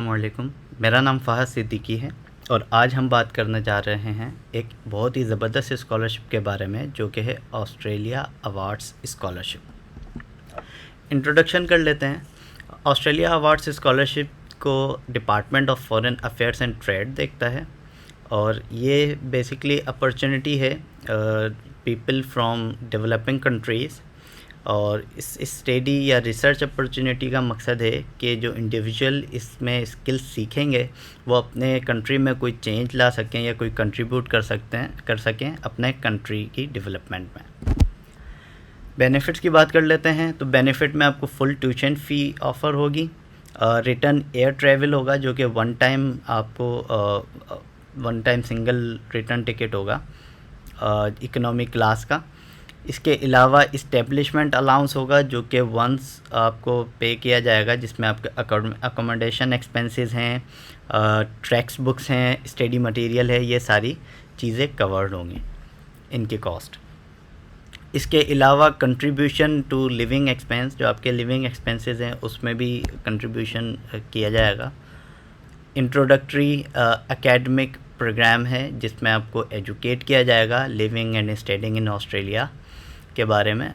अस्सलामुअलैकुम। मेरा नाम फ़हद सिद्दीकी है और आज हम बात करने जा रहे हैं एक बहुत ही ज़बरदस्त स्कॉलरशिप के बारे में जो कि है ऑस्ट्रेलिया अवार्ड्स स्कॉलरशिप। इंट्रोडक्शन कर लेते हैं। ऑस्ट्रेलिया अवार्ड्स स्कॉलरशिप को department of foreign affairs and trade देखता है और ये बेसिकली अपॉर्चुनिटी है पीपल फ्रॉम डेवलपिंग कंट्रीज़। और इस स्टडी या रिसर्च अपॉर्चुनिटी का मकसद है कि जो इंडिविजुअल इसमें स्किल्स सीखेंगे वो अपने कंट्री में कोई चेंज ला सकें या कोई कंट्रीब्यूट कर सकें अपने कंट्री की डेवलपमेंट में। बेनिफिट्स की बात कर लेते हैं तो बेनिफिट में आपको फुल ट्यूशन फ़ी ऑफ़र होगी, रिटर्न एयर ट्रैवल होगा जो कि one time single return ticket होगा इकोनॉमी क्लास का। इसके अलावा इस्टेब्लिशमेंट अलाउंस होगा जो कि वंस आपको पे किया जाएगा, जिसमें आपके अकोमोडेशन एक्सपेंसेस हैं, टेक्स्ट बुक्स हैं, स्टडी मटेरियल है, ये सारी चीज़ें कवर्ड होंगी इनकी कॉस्ट। इसके अलावा कंट्रीब्यूशन टू लिविंग एक्सपेंस, जो आपके लिविंग एक्सपेंसेस हैं उसमें भी कंट्रीब्यूशन किया जाएगा। इंट्रोडक्टरी एकेडमिक प्रोग्राम है जिसमें आपको एजुकेट किया जाएगा living and studying in Australia के बारे में।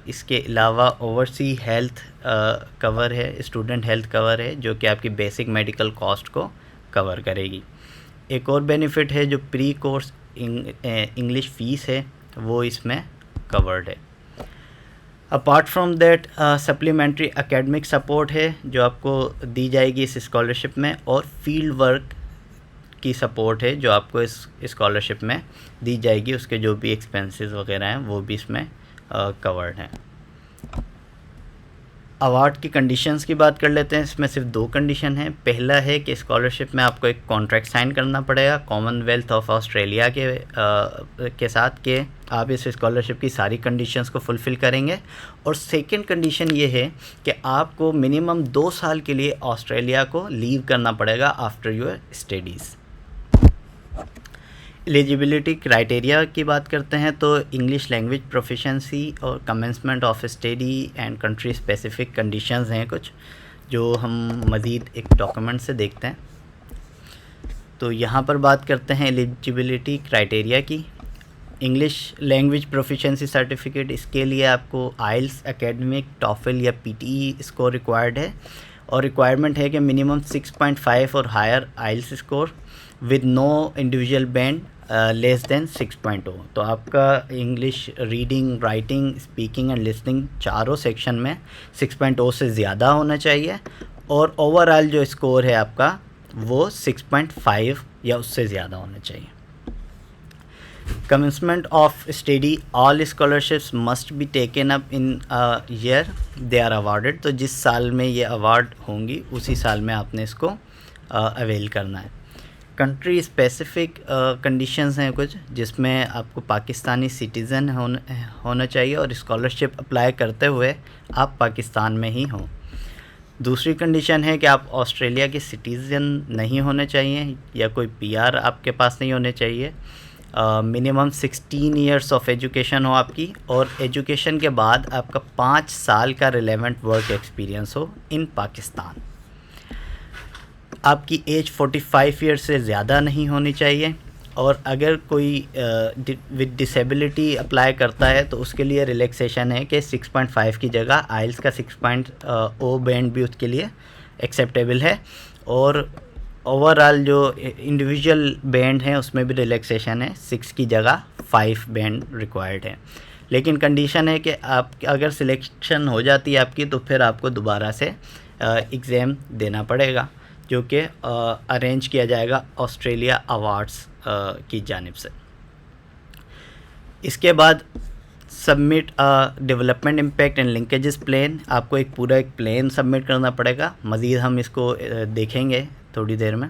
इसके अलावा ओवरसी हेल्थ कवर है, स्टूडेंट हेल्थ कवर है जो कि आपकी बेसिक मेडिकल कॉस्ट को कवर करेगी। एक और बेनिफिट है जो प्री कोर्स इंग्लिश फ़ीस है वो इसमें कवर्ड है। Apart from that supplementary academic support है जो आपको दी जाएगी इस स्कॉलरशिप में, और फील्ड वर्क की सपोर्ट है जो आपको इस स्कॉलरशिप में दी जाएगी। उसके जो भी एक्सपेंसेस वगैरह हैं वो भी इसमें कवर्ड हैं। अवार्ड की कंडीशंस की बात कर लेते हैं। इसमें सिर्फ 2 कंडीशन हैं। पहला है कि स्कॉलरशिप में आपको एक कॉन्ट्रैक्ट साइन करना पड़ेगा कॉमनवेल्थ ऑफ ऑस्ट्रेलिया के साथ कि आप इस स्कॉलरशिप की सारी कंडीशंस को फुलफ़िल करेंगे। और सेकंड कंडीशन ये है कि आपको मिनिमम 2 साल के लिए ऑस्ट्रेलिया को लीव करना पड़ेगा after your studies. Eligibility criteria की बात करते हैं तो इंग्लिश लैंग्वेज प्रोफिशेंसी और commencement of study and country specific conditions हैं कुछ जो हम मज़ीद एक डॉक्यूमेंट से देखते हैं। तो यहाँ पर बात करते हैं एलिजिबिलिटी क्राइटेरिया की। इंग्लिश लैंग्वेज प्रोफिशेंसी सर्टिफिकेट, इसके लिए आपको आइल्स, एकेडमिक, टॉफल या पीटीई स्कोर रिक्वायर्ड है, और रिक्वायरमेंट है कि मिनिमम 6.5 और higher IELTS score with no individual band less than 6.0। तो आपका English reading, writing, speaking and listening चारों सेक्शन में 6.0 से ज़्यादा होना चाहिए, और ओवरऑल जो स्कोर है आपका वो 6.5 या उससे ज़्यादा होना चाहिए। Commencement of study, all scholarships must be taken up in a year they are awarded। तो जिस साल में ये अवार्ड होंगी उसी साल में आपने इसको अवेल करना है। कंट्री स्पेसिफिक कंडीशंस हैं कुछ जिसमें आपको पाकिस्तानी सिटीज़न होना चाहिए और स्कॉलरशिप अप्लाई करते हुए आप पाकिस्तान में ही हों। दूसरी कंडीशन है कि आप ऑस्ट्रेलिया के सिटीज़न नहीं होने चाहिए या कोई पीआर आपके पास नहीं होने चाहिए। मिनिमम 16 ईयर्स ऑफ एजुकेशन हो आपकी, और एजुकेशन के बाद आपका 5 साल का रिलेवेंट वर्क एक्सपीरियंस हो इन पाकिस्तान। आपकी एज 45 ईयर्स से ज़्यादा नहीं होनी चाहिए, और अगर कोई विद डिसेबिलिटी अप्लाई करता है तो उसके लिए रिलैक्सेशन है कि 6.5 की जगह आइल्स का 6.0 बैंड भी उसके लिए एक्सेप्टेबल है, और ओवरऑल जो इंडिविजुअल बैंड हैं उसमें भी रिलैक्सेशन है, 6 की जगह 5 बैंड रिक्वायर्ड है। लेकिन कंडीशन है कि आप अगर सिलेक्शन हो जाती है आपकी तो फिर आपको दोबारा से एग्ज़ाम देना पड़ेगा जो कि अरेंज किया जाएगा ऑस्ट्रेलिया अवार्ड्स की जानिब से। इसके बाद submit development impact and linkages plan, आपको एक पूरा एक प्लान सबमिट करना पड़ेगा। मज़ीद हम इसको देखेंगे थोड़ी देर में।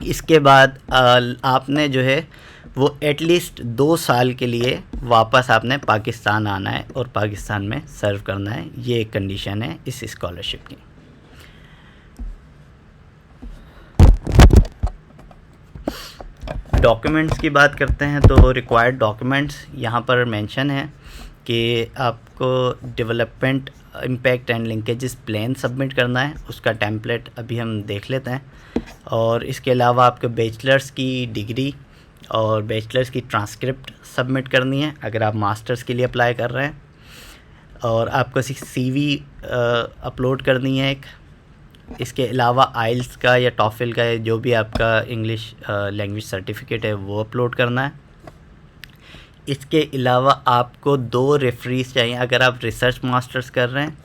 इसके बाद आपने जो है वो एटलीस्ट 2 साल के लिए वापस आपने पाकिस्तान आना है और पाकिस्तान में सर्व करना है। ये एक कंडीशन है इस स्कॉलरशिप की। डॉक्यूमेंट्स की बात करते हैं तो रिक्वायर्ड डॉक्यूमेंट्स यहाँ पर मेंशन है कि आपको development impact and linkages plan submit करना है, उसका टेम्पलेट अभी हम देख लेते हैं। और इसके अलावा आपको बैचलर्स की डिग्री और बैचलर्स की ट्रांसक्रिप्ट सबमिट करनी है अगर आप मास्टर्स के लिए अप्लाई कर रहे हैं। और आपको CV अपलोड करनी है एक। इसके अलावा आइल्स का या टॉफिल का जो भी आपका इंग्लिश लैंग्वेज सर्टिफिकेट है वो अपलोड करना है। इसके अलावा आपको 2 रेफरीज चाहिए। अगर आप रिसर्च मास्टर्स कर रहे हैं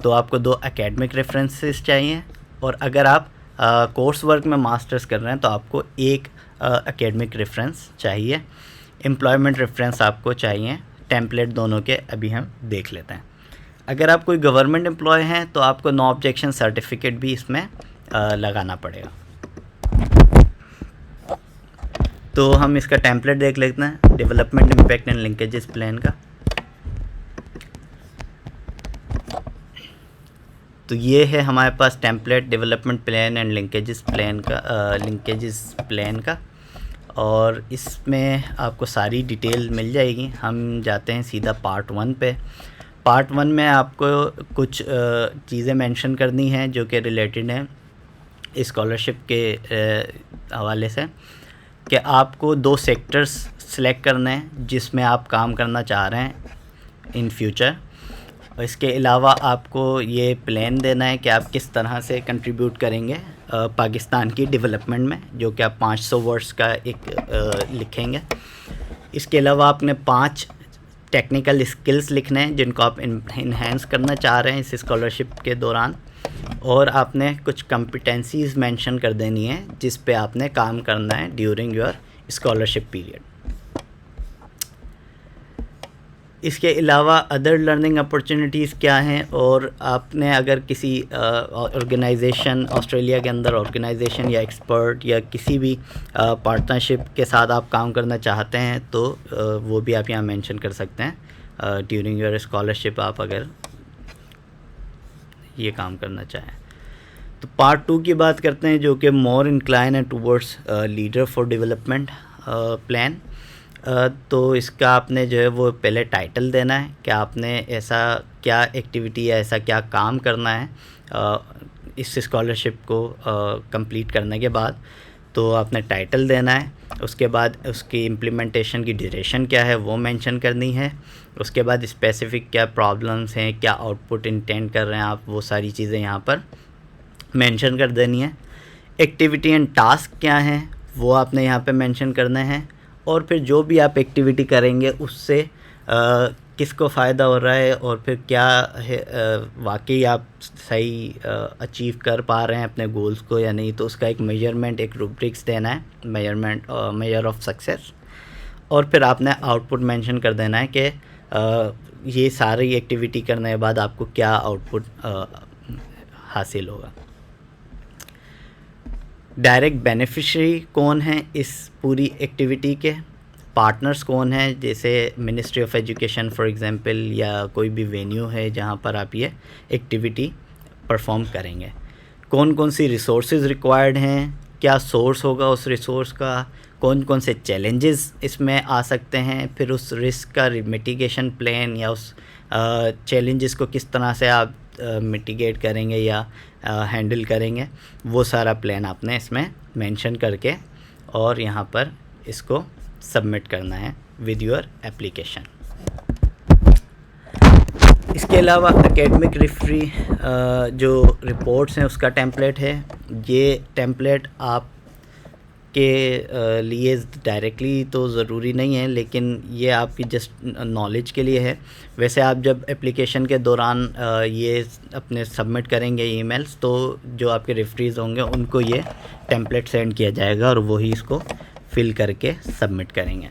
तो आपको 2 एकेडमिक रेफरेंसेस चाहिए, और अगर आप कोर्स वर्क में मास्टर्स कर रहे हैं तो आपको 1 एकेडमिक रेफरेंस चाहिए। एम्प्लॉयमेंट रेफरेंस आपको चाहिए। टेम्पलेट दोनों के अभी हम देख लेते हैं। अगर आप कोई गवर्नमेंट एम्प्लॉय हैं तो आपको नो ऑब्जेक्शन सर्टिफिकेट भी इसमें लगाना पड़ेगा। तो हम इसका टेम्पलेट देख लेते हैं, development impact and linkages plan का। तो ये है हमारे पास template development plan and linkages plan का, और इसमें आपको सारी डिटेल मिल जाएगी। हम जाते हैं सीधा पार्ट 1 पे। पार्ट 1 में आपको कुछ चीज़ें मेंशन करनी हैं जो कि रिलेटेड हैं स्कॉलरशिप के हवाले से, कि आपको 2 सेक्टर्स सेलेक्ट करने हैं जिसमें आप काम करना चाह रहे हैं इन फ्यूचर। और इसके अलावा आपको ये प्लान देना है कि आप किस तरह से कंट्रीब्यूट करेंगे पाकिस्तान की डेवलपमेंट में, जो कि आप 500 वर्ड्स का एक लिखेंगे। इसके अलावा आपने 5 टेक्निकल स्किल्स लिखने हैं जिनको आप इन्हेंस करना चाह रहे हैं इस स्कॉलरशिप के दौरान, और आपने कुछ कॉम्पिटेंसीज़ मेंशन कर देनी है जिस पे आपने काम करना है ड्यूरिंग योर स्कॉलरशिप पीरियड। इसके अलावा अदर लर्निंग अपॉर्चुनिटीज़ क्या हैं, और आपने अगर किसी ऑर्गेनाइजेशन, ऑस्ट्रेलिया के अंदर ऑर्गेनाइजेशन या एक्सपर्ट या किसी भी पार्टनरशिप के साथ आप काम करना चाहते हैं तो वो भी आप यहाँ मेंशन कर सकते हैं ड्यूरिंग योर स्कॉलरशिप, आप अगर ये काम करना चाहें। तो पार्ट 2 की बात करते हैं, जो कि मोर इंक्लाइन है towards leader for development plan. तो इसका आपने जो है वो पहले टाइटल देना है कि आपने ऐसा क्या एक्टिविटी या ऐसा क्या काम करना है इस स्कॉलरशिप को कंप्लीट करने के बाद। तो आपने टाइटल देना है। उसके बाद उसकी इम्प्लीमेंटेशन की ड्यूरेशन क्या है वो मेंशन करनी है। उसके बाद स्पेसिफ़िक क्या प्रॉब्लम्स हैं, क्या आउटपुट इंटेंड कर रहे हैं आप, वो सारी चीज़ें यहाँ पर मेंशन कर देनी है। एक्टिविटी एंड टास्क क्या हैं वो आपने यहाँ पे मेंशन करना है, और फिर जो भी आप एक्टिविटी करेंगे उससे किसको फ़ायदा हो रहा है, और फिर क्या है वाकई आप सही अचीव कर पा रहे हैं अपने गोल्स को या नहीं। तो उसका एक मेजरमेंट, एक रूब्रिक्स देना है, मेजर ऑफ सक्सेस। और फिर आपने आउटपुट मेंशन कर देना है कि ये सारी एक्टिविटी करने के बाद आपको क्या आउटपुट हासिल होगा। डायरेक्ट बेनिफिशियरी कौन है इस पूरी एक्टिविटी के, पार्टनर्स कौन है, जैसे ministry of education for example, या कोई भी वेन्यू है जहाँ पर आप ये एक्टिविटी परफॉर्म करेंगे। कौन कौन सी रिसोर्सेज रिक्वायर्ड हैं, क्या सोर्स होगा उस रिसोर्स का, कौन कौन से चैलेंजेस इसमें आ सकते हैं, फिर उस रिस्क का मिटिगेशन प्लान या उस चैलेंजेस को किस तरह से आप मिटिगेट करेंगे या हैंडल करेंगे, वो सारा प्लान आपने इसमें मेंशन करके और यहाँ पर इसको सबमिट करना है विद योर एप्लीकेशन। इसके अलावा एकेडमिक रेफरी जो रिपोर्ट्स हैं उसका टेम्पलेट है। ये टेम्पलेट आप के लिए डायरेक्टली तो ज़रूरी नहीं है, लेकिन ये आपकी जस्ट नॉलेज के लिए है। वैसे आप जब एप्लीकेशन के दौरान ये अपने सबमिट करेंगे ईमेल्स, तो जो आपके रेफरीज होंगे उनको ये टेम्पलेट सेंड किया जाएगा और वही इसको फिल करके सबमिट करेंगे।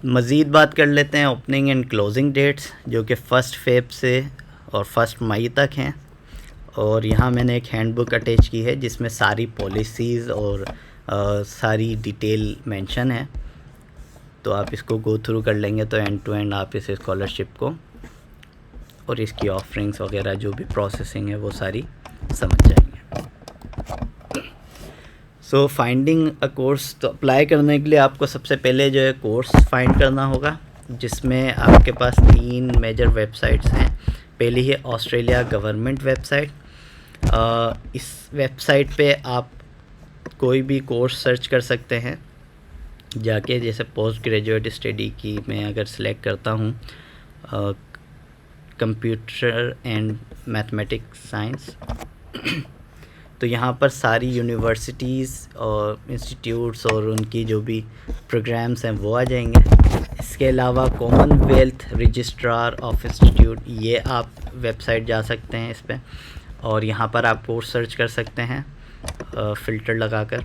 मज़ीद बात कर लेते हैं ओपनिंग एंड क्लोजिंग डेट्स, जो कि 1 फ़रवरी से और 1 मई तक हैं। और यहाँ मैंने एक हैंडबुक अटैच की है जिसमें सारी पॉलिसीज़ और सारी डिटेल मेंशन है, तो आप इसको गो थ्रू कर लेंगे तो एंड टू एंड आप इस स्कॉलरशिप को और इसकी ऑफरिंग्स वगैरह जो भी प्रोसेसिंग है वो सारी समझ जाएंगे। सो फाइंडिंग अ कोर्स, तो अप्लाई करने के लिए आपको सबसे पहले जो है कोर्स फाइंड करना होगा, जिसमें आपके पास 3 मेजर वेबसाइट्स हैं। पहली है ऑस्ट्रेलिया गवर्नमेंट वेबसाइट। इस वेबसाइट पे आप कोई भी कोर्स सर्च कर सकते हैं जाके, जैसे पोस्ट ग्रेजुएट स्टडी की मैं अगर सिलेक्ट करता हूँ कंप्यूटर एंड मैथमेटिक्स साइंस, तो यहाँ पर सारी यूनिवर्सिटीज़ और इंस्टीट्यूट्स और उनकी जो भी प्रोग्राम्स हैं वो आ जाएंगे। इसके अलावा कॉमनवेल्थ रजिस्ट्रार ऑफ इंस्टीट्यूट, ये आप वेबसाइट जा सकते हैं इस पर, और यहाँ पर आप कोर्स सर्च कर सकते हैं फ़िल्टर लगाकर।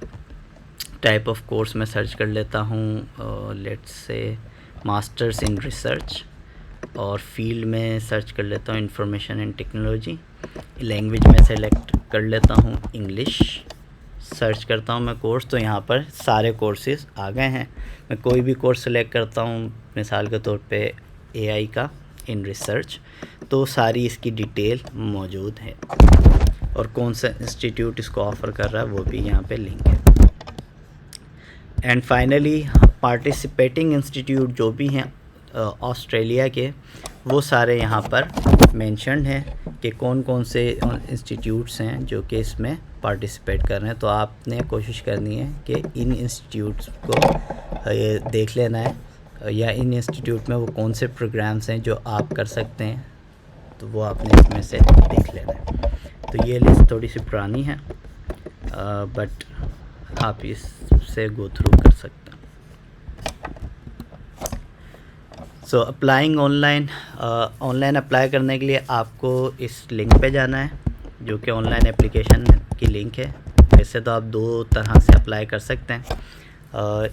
टाइप ऑफ कोर्स मैं सर्च कर लेता हूँ, let's say masters in research, और फील्ड में सर्च कर लेता हूँ इंफॉर्मेशन एंड टेक्नोलॉजी। लैंग्वेज में सेलेक्ट कर लेता हूँ इंग्लिश। सर्च करता हूँ मैं कोर्स, तो यहाँ पर सारे कोर्सेज़ आ गए हैं। मैं कोई भी कोर्स सेलेक्ट करता हूँ, मिसाल के तौर पे एआई का इन रिसर्च, तो सारी इसकी डिटेल मौजूद है और कौन सा इंस्टीट्यूट इसको ऑफ़र कर रहा है वो भी यहाँ पे लिंक है। एंड फाइनली पार्टिसिपेटिंग इंस्टीट्यूट जो भी हैं ऑस्ट्रेलिया के, वो सारे यहाँ पर मेंशन्ड हैं कि कौन कौन से इंस्टीट्यूट्स हैं जो कि इसमें पार्टिसिपेट कर रहे हैं। तो आपने कोशिश करनी है कि इन इंस्टीट्यूट्स को ये देख लेना है, या इन इंस्टीट्यूट में वो कौन से प्रोग्राम्स हैं जो आप कर सकते हैं, तो वो आपने इसमें से देख लेना है। तो ये लिस्ट थोड़ी सी पुरानी है, बट आप इससे गो थ्रू कर सकते हैं। सो अप्लाइंग ऑनलाइन अप्लाई करने के लिए आपको इस लिंक पे जाना है, जो कि ऑनलाइन एप्लीकेशन की लिंक है। वैसे तो आप 2 तरह से अप्लाई कर सकते हैं,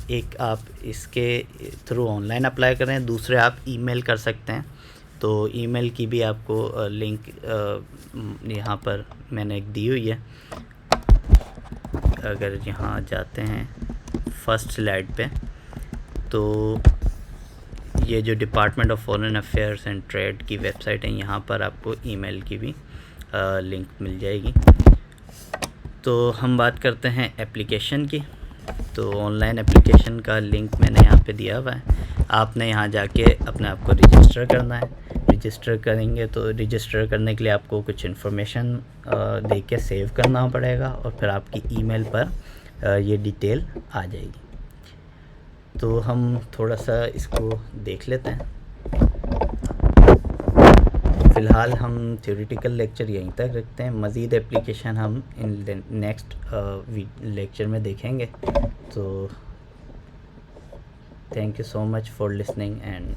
एक आप इसके थ्रू ऑनलाइन अप्लाई करें, दूसरे आप ईमेल कर सकते हैं। तो ईमेल की भी आपको लिंक यहाँ पर मैंने एक दी हुई है। अगर यहाँ जाते हैं फर्स्ट स्लाइड पे, तो ये जो department of foreign affairs and trade की वेबसाइट है, यहाँ पर आपको ईमेल की भी लिंक मिल जाएगी। तो हम बात करते हैं एप्लीकेशन की। तो ऑनलाइन एप्लीकेशन का लिंक मैंने यहाँ पे दिया हुआ है। आपने यहाँ जाके अपने आप को रजिस्टर करना है। रजिस्टर करेंगे तो रजिस्टर करने के लिए आपको कुछ इन्फॉर्मेशन दे के सेव करना पड़ेगा, और फिर आपकी ईमेल पर ये डिटेल आ जाएगी। तो हम थोड़ा सा इसको देख लेते हैं। फ़िलहाल हम थ्योरेटिकल लेक्चर यहीं तक रखते हैं, मज़ीद एप्लीकेशन हम इन नेक्स्ट लेक्चर में देखेंगे। तो thank you so much for listening and